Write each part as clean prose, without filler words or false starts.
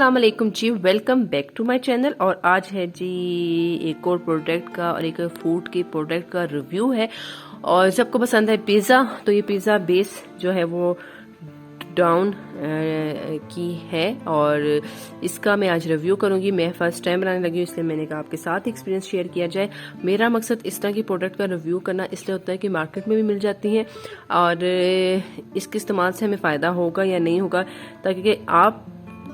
अस्सलाम वालेकुम जी, welcome back to my channel. और आज है जी एक और प्रोडक्ट का और एक फूड के प्रोडक्ट का रिव्यू है। और सबको पसंद है पिज़्ज़ा, तो ये पिज़्ज़ा बेस जो है वो डाउन की है और इसका मैं आज रिव्यू करूंगी। मैं फर्स्ट टाइम बनाने लगी हूँ, इसलिए मैंने कहा आपके साथ एक्सपीरियंस शेयर किया जाए। मेरा मकसद इस तरह की प्रोडक्ट का रिव्यू करना इसलिए होता है कि मार्केट में भी मिल जाती हैं और इसके इस्तेमाल से हमें फ़ायदा होगा या नहीं होगा, ताकि आप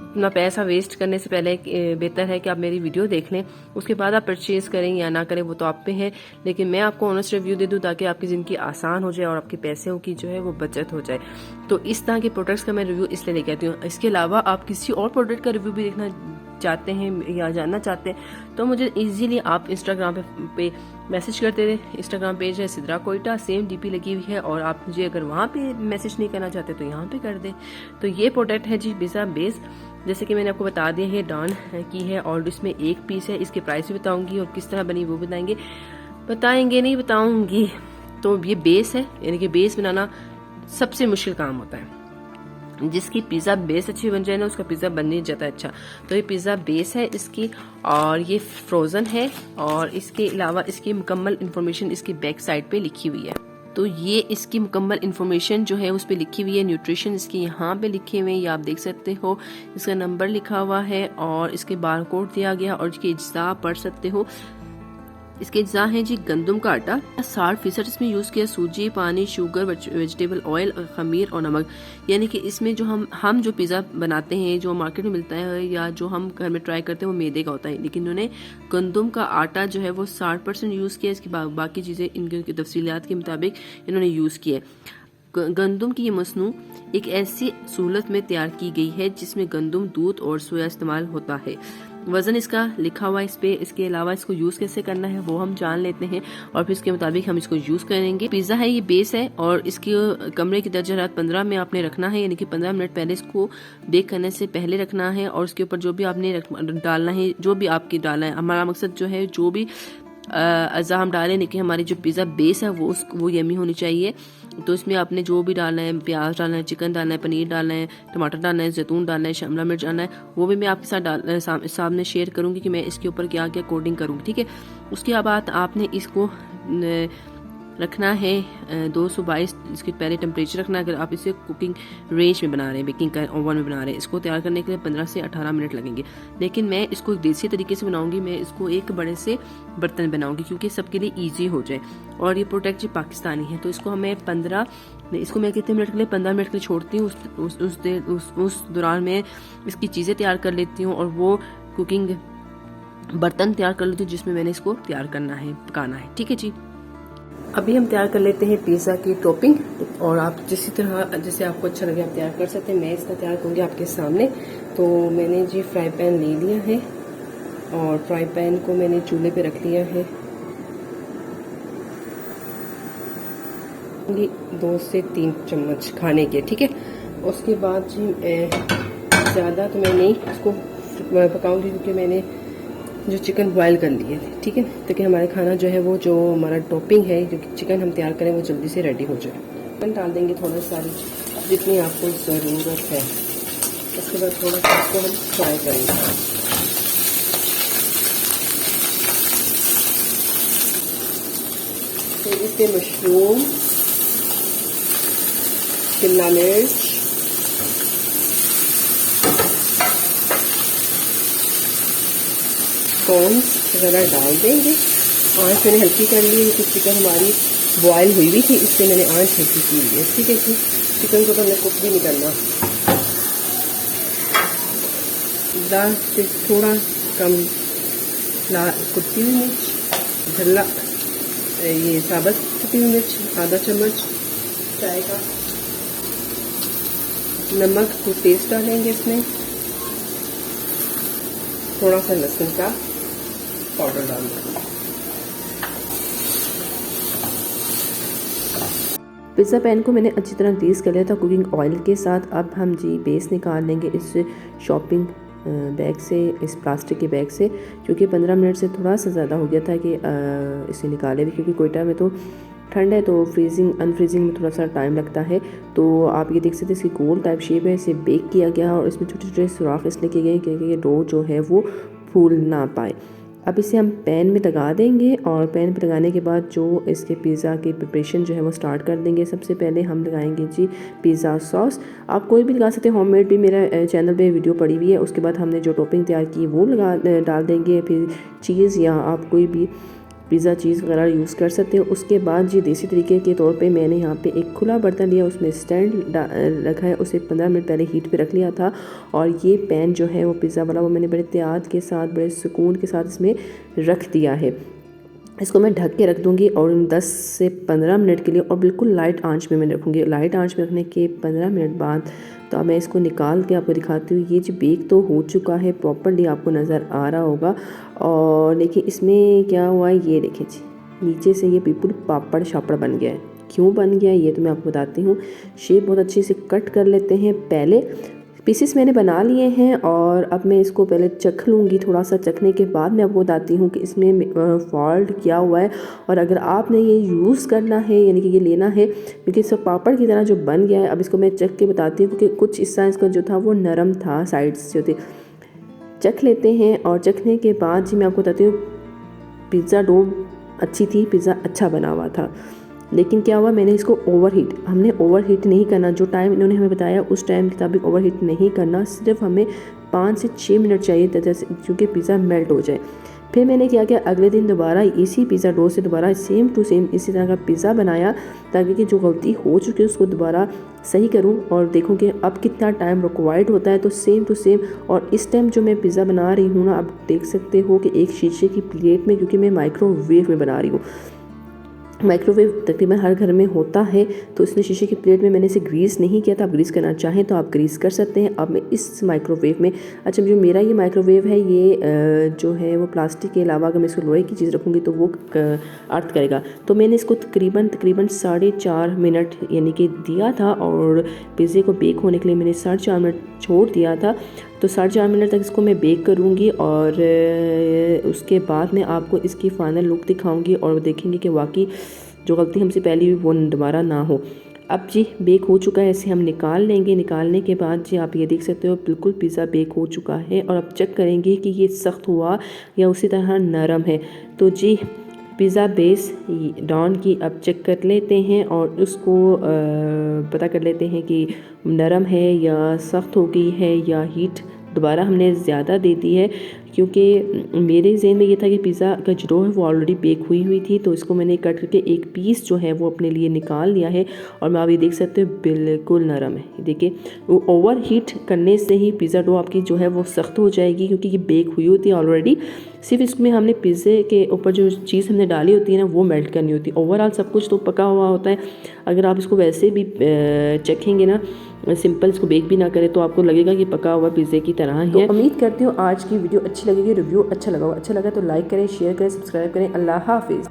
अपना पैसा वेस्ट करने से पहले बेहतर है कि आप मेरी वीडियो देख लें, उसके बाद आप परचेज करें या ना करें वो तो आप पे है। लेकिन मैं आपको ऑनेस्ट रिव्यू दे दूं ताकि आपकी ज़िंदगी आसान हो जाए और आपके पैसों की जो है वो बचत हो जाए। तो इस तरह के प्रोडक्ट्स का मैं रिव्यू इसलिए लेके आती हूँ। इसके अलावा आप किसी और प्रोडक्ट का रिव्यू भी देखना चाहते हैं या जानना चाहते हैं तो मुझे इजीली आप इंस्टाग्राम पे मैसेज करते रहे। इंस्टाग्राम पेज है सिद्रा कोयटा, सेम डीपी लगी हुई है, और आप मुझे अगर वहाँ पे मैसेज नहीं करना चाहते तो यहाँ पे कर दें। तो ये प्रोडक्ट है जी पिज़्ज़ा बेस, जैसे कि मैंने आपको बता दिया है डॉन की है और इसमें एक पीस है। इसके प्राइस भी बताऊंगी और किस तरह बनी वो बताऊंगी। तो ये बेस है, यानी कि बेस बनाना सबसे मुश्किल काम होता है। जिसकी पिज़्ज़ा बेस अच्छी बन जाए ना, उसका पिज़्ज़ा बन नहीं जाता अच्छा। तो ये पिज़्ज़ा बेस है इसकी, और ये फ्रोज़न है। और इसके अलावा इसकी मुकम्मल इन्फॉर्मेशन इसकी बैक साइड पे लिखी हुई है। तो ये इसकी मुकम्मल इन्फॉर्मेशन जो है उस पर लिखी हुई है। न्यूट्रिशन इसके यहाँ पे लिखे हुए हैं, ये आप देख सकते हो। इसका नंबर लिखा हुआ है और इसके बार कोड दिया गया और इसके अज्जा पढ़ सकते हो। इसके अज्जा हैं जी गंदम का आटा 60% इसमें यूज़ किया, सूजी, पानी, शुगर, वेजिटेबल ऑयल, खमीर और नमक। यानी कि इसमें जो हम जो पिज़्ज़ा बनाते हैं, जो मार्केट में मिलता है या जो हम घर में ट्राई करते हैं वो मैदे का होता है, लेकिन इन्होंने गंदम का आटा जो है वो 60% यूज़ किया। इसकी बाकी चीज़ें इनकी तफसीलात के मुताबिक इन्होंने यूज़ किया। गंदम की ये मसनू एक ऐसी सूरत में तैयार की गई है जिसमें गंदम, दूध और सोया इस्तेमाल होता है। वजन इसका लिखा हुआ है इस पे। इसके अलावा इसको यूज कैसे करना है वो हम जान लेते हैं और फिर इसके मुताबिक हम इसको यूज करेंगे। पिज्जा है ये बेस है और इसके कमरे की दर्जा हरारत 15 में आपने रखना है, यानी कि 15 मिनट पहले इसको बेक करने से पहले रखना है। और उसके ऊपर जो भी आपने डालना है, जो भी आपकी डालना है, हमारा मकसद जो है जो भी अज़ा हम डालें, लेकिन हमारी जो पिज़्ज़ा बेस है वो यमी होनी चाहिए। तो इसमें आपने जो भी डालना है, प्याज डालना है, चिकन डालना है, पनीर डालना है, टमाटर डालना है, जैतून डालना है, शिमला मिर्च डालना है, वो भी मैं आपके साथ सामने शेयर करूंगी कि मैं इसके ऊपर क्या क्या कोडिंग करूंगी, ठीक है। उसके बाद आपने इसको रखना है 222 इसके पहले टेम्परेचर रखना है। अगर आप इसे कुकिंग रेंज में बना रहे हैं, बेकिंग का ओवन में बना रहे हैं, इसको तैयार करने के लिए 15 से 18 मिनट लगेंगे। लेकिन मैं इसको एक देसी तरीके से बनाऊंगी, मैं इसको एक बड़े से बर्तन बनाऊंगी क्योंकि सबके लिए ईजी हो जाए। और ये प्रोडक्ट जो पाकिस्तानी है, तो इसको मैं कितने मिनट के लिए 15 मिनट के लिए छोड़ती हूँ। उस दौरान मैं इसकी चीज़ें तैयार कर लेती हूँ और वो कुकिंग बर्तन तैयार कर लेती हूँ जिसमें मैंने इसको तैयार करना है, पकाना है, ठीक है जी। अभी हम तैयार कर लेते हैं पिज़्ज़ा की टॉपिंग, और आप जैसे आपको अच्छा लगे आप तैयार कर सकते हैं। मैं इसका तैयार करूँगी आपके सामने। तो मैंने जी फ्राई पैन ले लिया है और फ्राई पैन को मैंने चूल्हे पे रख लिया है। 2 से 3 चम्मच खाने के, ठीक है। उसके बाद जी ज़्यादा तो मैं नहीं इसको पकाऊंगी क्योंकि मैंने जो चिकन बॉयल कर लिए थे, ठीक है, ताकि हमारा खाना जो है वो जो हमारा टॉपिंग है, जो चिकन हम तैयार करें वो जल्दी से रेडी हो जाए। चिकन डाल देंगे थोड़ा सारी जितनी आपको ज़रूरत है। उसके बाद थोड़ा सा इसको हम फ्राई करेंगे। फिर इसमें मशरूम, शिमला मिर्च, कॉर्न्स वगैरह डाल देंगे। आँच मैंने हल्की कर ली है, चिकन हमारी बॉयल हुई हुई थी, इससे मैंने आँच हल्की की हुई है, ठीक है जी। चिकन को तो हमने कुक भी नहीं करना, दाल से थोड़ा कम कुटी हुई मिर्च, ये साबुत कुटी हुई मिर्च आधा चम्मच चाय का, नमक को टेस्ट डालेंगे इसमें, थोड़ा सा लहसुन का पाउडर डाल देंगे। पिज़्ज़ा पैन को मैंने अच्छी तरह ग्रीस कर लिया था कुकिंग ऑयल के साथ। अब हम जी बेस निकाल लेंगे इस शॉपिंग बैग से, इस प्लास्टिक के बैग से, क्योंकि 15 मिनट से थोड़ा सा ज़्यादा हो गया था कि इसे निकाले भी, क्योंकि कोयटा में तो ठंड है तो अनफ्रीजिंग में थोड़ा सा टाइम लगता है। तो आप ये देख सकते हैं इसकी गोल टाइप शेप है, इसे बेक किया गया और इसमें छोटे छोटे सुराख इसलिए किए गए क्योंकि ये डो जो है वो फूल ना पाए। अब इसे हम पैन में लगा देंगे और पैन पे लगाने के बाद जो इसके पिज़्ज़ा की प्रिपरेशन जो है वो स्टार्ट कर देंगे। सबसे पहले हम लगाएंगे जी पिज़्ज़ा सॉस। आप कोई भी लगा सकते हैं, होममेड भी मेरा चैनल पे वीडियो पड़ी हुई है। उसके बाद हमने जो टॉपिंग तैयार की वो डाल देंगे। फिर चीज़ या आप कोई भी पिज़्ज़ा चीज़ वगैरह यूज़ कर सकते हो। उसके बाद जी देसी तरीके के तौर पे मैंने यहाँ पे एक खुला बर्तन लिया, उसमें स्टैंड रखा है, उसे 15 मिनट पहले हीट पे रख लिया था। और ये पैन जो है वो पिज़्ज़ा वाला वो मैंने बड़े एहतियात के साथ बड़े सुकून के साथ इसमें रख दिया है। इसको मैं ढक के रख दूँगी और 10 से 15 मिनट के लिए और बिल्कुल लाइट आंच में मैं रखूँगी। लाइट आंच में रखने के 15 मिनट बाद तो अब मैं इसको निकाल के आपको दिखाती हूँ। ये जो बेक तो हो चुका है प्रॉपर्ली, आपको नज़र आ रहा होगा। और देखिए इसमें क्या हुआ है, ये देखिए जी नीचे से ये बिल्कुल पापड़ शापड़ बन गया है। क्यों बन गया है ये तो मैं आपको बताती हूँ। शेप बहुत अच्छे से कट कर लेते हैं। पहले पीसेस मैंने बना लिए हैं और अब मैं इसको पहले चख लूँगी। थोड़ा सा चखने के बाद मैं आपको बताती हूँ कि इसमें फॉल्ट क्या हुआ है। और अगर आपने ये यूज़ करना है यानी कि ये लेना है, क्योंकि सब पापड़ की तरह जो बन गया है। अब इसको मैं चख के बताती हूँ क्योंकि कुछ हिस्सा इसका जो था वो नरम था, साइड्स जो थे। चख लेते हैं और चखने के बाद जी मैं आपको बताती हूँ पिज़्ज़ा डो अच्छी थी, पिज़्ज़ा अच्छा बना हुआ था। लेकिन क्या हुआ, मैंने इसको हमने ओवरहीट नहीं करना। जो टाइम इन्होंने हमें बताया उस टाइम के मुताबिक ओवरहीट नहीं करना। सिर्फ हमें 5 से 6 मिनट चाहिए जैसे क्योंकि पिज़्ज़ा मेल्ट हो जाए। फिर मैंने क्या किया, अगले दिन दोबारा इसी पिज़्ज़ा डो से दोबारा सेम टू सेम इसी तरह का पिज़्ज़ा बनाया ताकि कि जो गलती हो चुकी है उसको दोबारा सही करूं और देखूं कि अब कितना टाइम रिक्वायर्ड होता है। तो सेम टू सेम। और इस टाइम जो मैं पिज़्ज़ा बना रही हूँ ना, आप देख सकते हो कि एक शीशे की प्लेट में, क्योंकि मैं माइक्रोवेव में बना रही हूँ। माइक्रोवेव तकरीबन हर घर में होता है, तो इसने शीशे की प्लेट में मैंने इसे ग्रीस नहीं किया था। आप ग्रीस करना चाहें तो आप ग्रीस कर सकते हैं। अब मैं इस माइक्रोवेव में, अच्छा जो मेरा ये माइक्रोवेव है ये जो है वो प्लास्टिक के अलावा अगर मैं इसको लोहे की चीज़ रखूँगी तो वो अर्थ करेगा। तो मैंने इसको तकरीबन 4.5 मिनट यानी कि दिया था और पिज़्ज़े को बेक होने के लिए मैंने 4.5 मिनट छोड़ दिया था। तो 4.5 मिनट तक इसको मैं बेक करूँगी और उसके बाद मैं आपको इसकी फ़ाइनल लुक दिखाऊँगी और देखेंगे कि वाकई जो गलती हमसे पहले हुई वो दोबारा ना हो। अब जी बेक हो चुका है, इसे हम निकाल लेंगे। निकालने के बाद जी आप ये देख सकते हो बिल्कुल पिज़्ज़ा बेक हो चुका है। और अब चेक करेंगे कि ये सख्त हुआ या उसी तरह नरम है। तो जी पिज़्ज़ा बेस डॉन की अब चेक कर लेते हैं और उसको पता कर लेते हैं कि नरम है या सख्त हो गई है या हीट दोबारा हमने ज़्यादा दे दी है। क्योंकि मेरे ज़हन में ये था कि पिज़्ज़ा का जो डो है वो ऑलरेडी बेक हुई थी। तो इसको मैंने कट करके एक पीस जो है वो अपने लिए निकाल लिया है और मैं आप ये देख सकते हो बिल्कुल नरम है। देखिए वो ओवर हीट करने से ही पिज़्ज़ा डो आपकी जो है वो सख्त हो जाएगी, क्योंकि ये बेक हुई होती है ऑलरेडी। सिर्फ इसमें हमने पिज़्ज़े के ऊपर जो चीज़ हमने डाली होती है ना वो मेल्ट करनी होती है। ओवरऑल सब कुछ तो पका हुआ होता है। अगर आप इसको वैसे भी चखेंगे ना, सिंपल इसको बेक भी ना करें, तो आपको लगेगा कि पका हुआ पिज़्ज़े की तरह ही है। तो उम्मीद करती हूँ आज की वीडियो अच्छी लगेगी, रिव्यू अच्छा लगा तो लाइक करें, शेयर करें, सब्सक्राइब करें। अल्लाह हाफिज़।